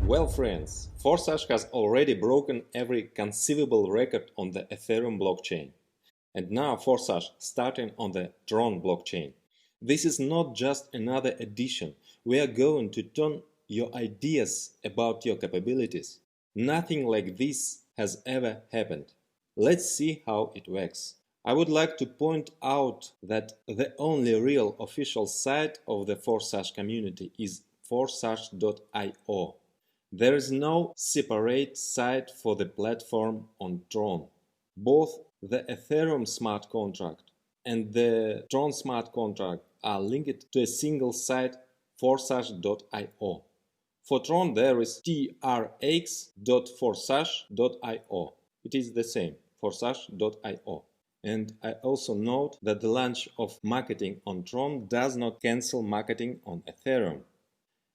Well friends, Forsage has already broken every conceivable record on the Ethereum blockchain. And now Forsage starting on the Tron blockchain. This is not just another addition. We are going to turn your ideas about your capabilities. Nothing like this has ever happened. Let's see how it works. I would like to point out that the only real official site of the Forsage community is forsage.io. There is no separate site for the platform on Tron. Both the Ethereum smart contract and the Tron smart contract are linked to a single site, forsage.io. For Tron there is trx.forsage.io. It is the same, forsage.io. And I also note that the launch of marketing on Tron does not cancel marketing on Ethereum.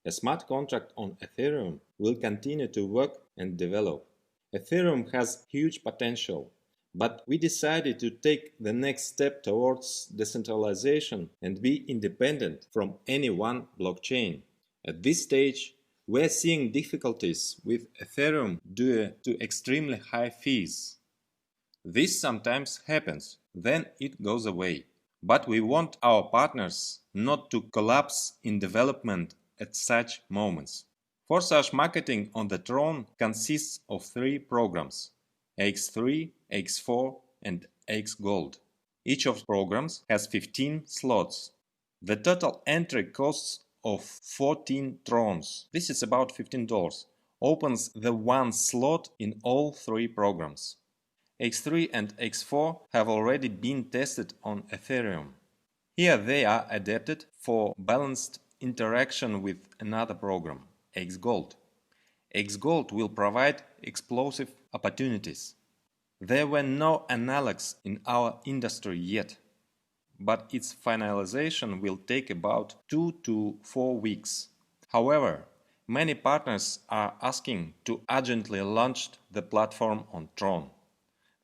A smart contract on Ethereum will continue to work and develop. Ethereum has huge potential, but we decided to take the next step towards decentralization and be independent from any one blockchain. At this stage, we are seeing difficulties with Ethereum due to extremely high fees. This sometimes happens, then it goes away. But we want our partners not to collapse in development at such moments. Forsage marketing on the Tron consists of 3 programs: X3, X4 and X Gold. Each of the programs has 15 slots. The total entry costs of 14 Trons, this is about $15, opens the one slot in all 3 programs. X3 and X4 have already been tested on Ethereum. Here they are adapted for balanced interaction with another program, X Gold. X Gold will provide explosive opportunities. There were no analogs in our industry yet, but its finalization will take about 2 to 4 weeks. However, many partners are asking to urgently launch the platform on Tron.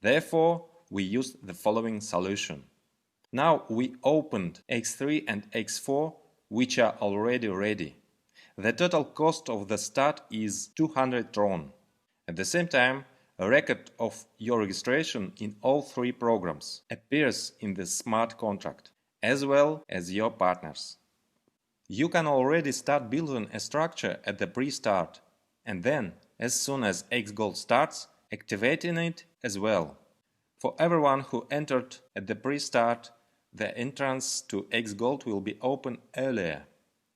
Therefore, we used the following solution. Now we opened X3 and X4, which are already ready. The total cost of the start is 200 Tron. At the same time, a record of your registration in all 3 programs appears in the smart contract, as well as your partners. You can already start building a structure at the pre-start, and then, as soon as X-Gold starts, activating it as well. For everyone who entered at the pre-start, the entrance to X-Gold will be open earlier,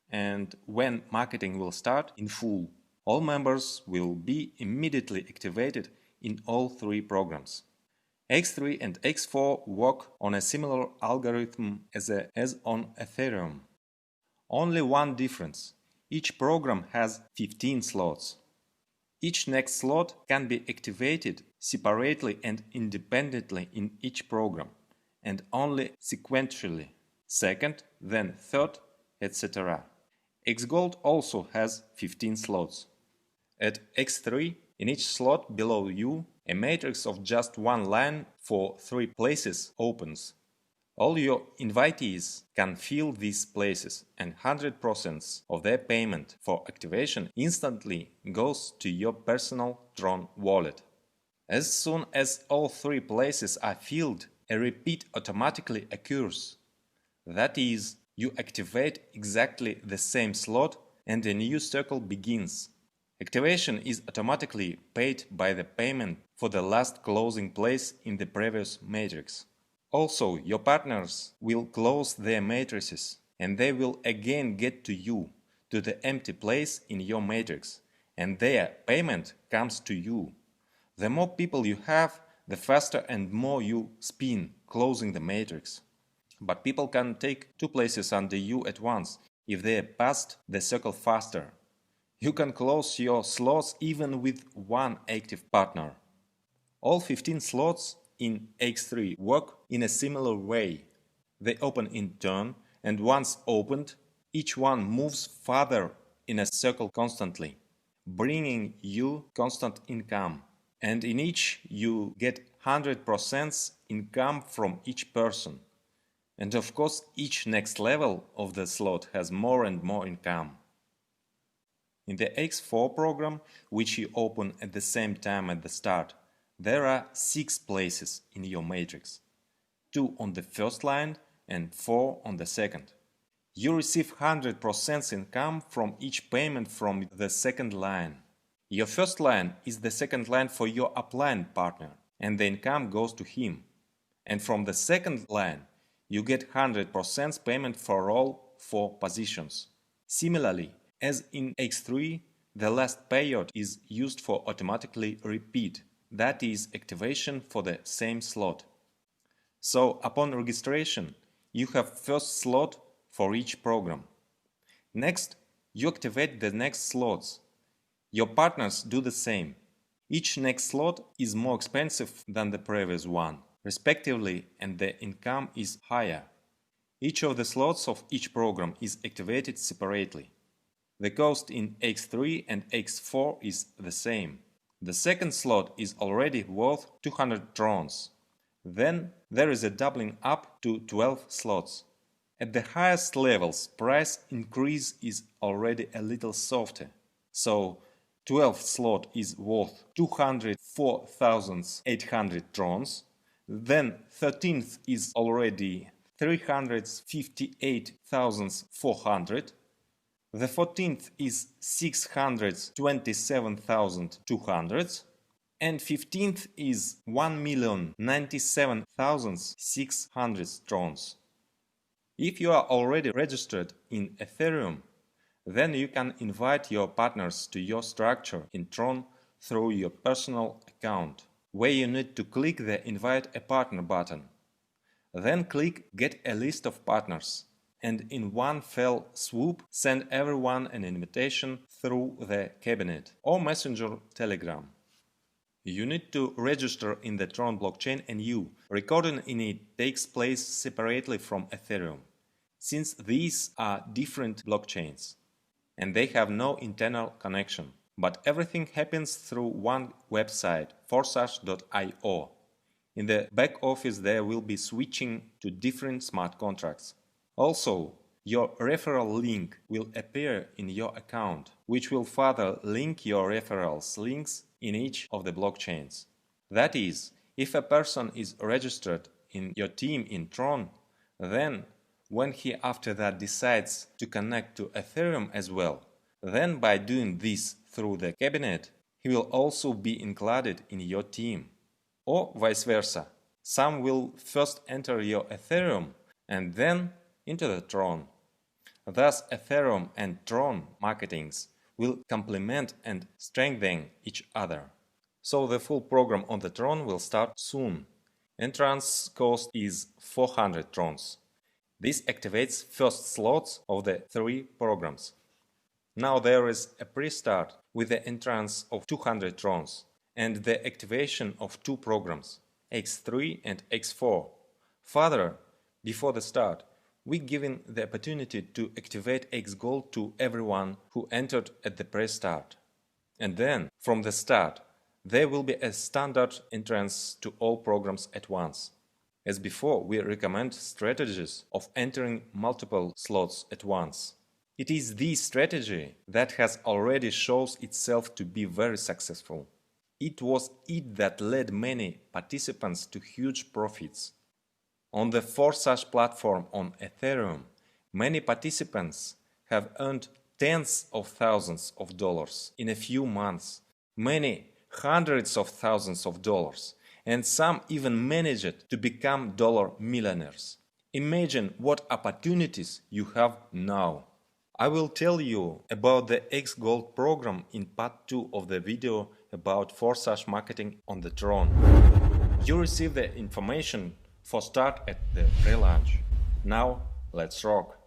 and when marketing will start in full, all members will be immediately activated in all 3 programs. X3 and X4 work on a similar algorithm as on Ethereum. Only one difference: each program has 15 slots. Each next slot can be activated separately and independently in each program, and only sequentially, second, then third, etc. X-Gold also has 15 slots. At X3, in each slot below you, a matrix of just one line for 3 places opens. All your invitees can fill these places, and 100% of their payment for activation instantly goes to your personal Tron wallet. As soon as all 3 places are filled, a repeat automatically occurs. That is, you activate exactly the same slot and a new circle begins. Activation is automatically paid by the payment for the last closing place in the previous matrix. Also, your partners will close their matrices, and they will again get to you, to the empty place in your matrix, and their payment comes to you. The more people you have, the faster and more you spin, closing the matrix. But people can take 2 places under you at once if they passed the circle faster. You can close your slots even with 1 active partner. All 15 slots in X3 work in a similar way. They open in turn, and once opened, each one moves further in a circle constantly, bringing you constant income. And in each you get 100% income from each person. And of course, each next level of the slot has more and more income. In the X4 program, which you open at the same time at the start, there are 6 places in your matrix, 2 on the first line and 4 on the second. You receive 100% income from each payment from the second line. Your first line is the second line for your upline partner, and the income goes to him. And from the second line, you get 100% payment for all 4 positions. Similarly, as in X3, the last payout is used for automatically repeat, that is, activation for the same slot. So, upon registration, you have first slot for each program. Next, you activate the next slots. Your partners do the same. Each next slot is more expensive than the previous one, respectively, and the income is higher. Each of the slots of each program is activated separately. The cost in X3 and X4 is the same. The second slot is already worth 200 Trons. Then there is a doubling up to 12 slots. At the highest levels, price increase is already a little softer. So 12th slot is worth 204,800 Trons. Then 13th is already 358,400. The 14th is 627,200. And 15th is 1,097,600 Trons. If you are already registered in Ethereum, then you can invite your partners to your structure in Tron through your personal account, where you need to click the Invite a Partner button. Then click Get a list of partners, and in one fell swoop send everyone an invitation through the cabinet or Messenger Telegram. You need to register in the Tron blockchain, and recording in it takes place separately from Ethereum, since these are different blockchains and they have no internal connection. But everything happens through one website, Forsage.io. In the back office there will be switching to different smart contracts. Also, your referral link will appear in your account, which will further link your referrals links in each of the blockchains. That is, if a person is registered in your team in Tron, then when he after that decides to connect to Ethereum as well, then by doing this through the cabinet, he will also be included in your team. Or vice versa. Some will first enter your Ethereum and then into the Tron. Thus, Ethereum and Tron marketings will complement and strengthen each other. So the full program on the Tron will start soon. Entrance cost is 400 Trons. This activates first slots of the 3 programs. Now there is a pre-start with the entrance of 200 Trons and the activation of 2 programs, X3 and X4. Further, before the start, we given the opportunity to activate X Gold to everyone who entered at the pre-start. And then, from the start, there will be a standard entrance to all programs at once. As before, we recommend strategies of entering multiple slots at once. It is this strategy that has already shown itself to be very successful. It was it that led many participants to huge profits. On the Forsage platform on Ethereum, many participants have earned tens of thousands of dollars in a few months, many hundreds of thousands of dollars, and some even managed to become dollar millionaires. Imagine what opportunities you have now. I will tell you about the X Gold program in part 2 of the video about Forsage marketing on the Tron. You receive the information for start at the pre-launch. Now, let's rock!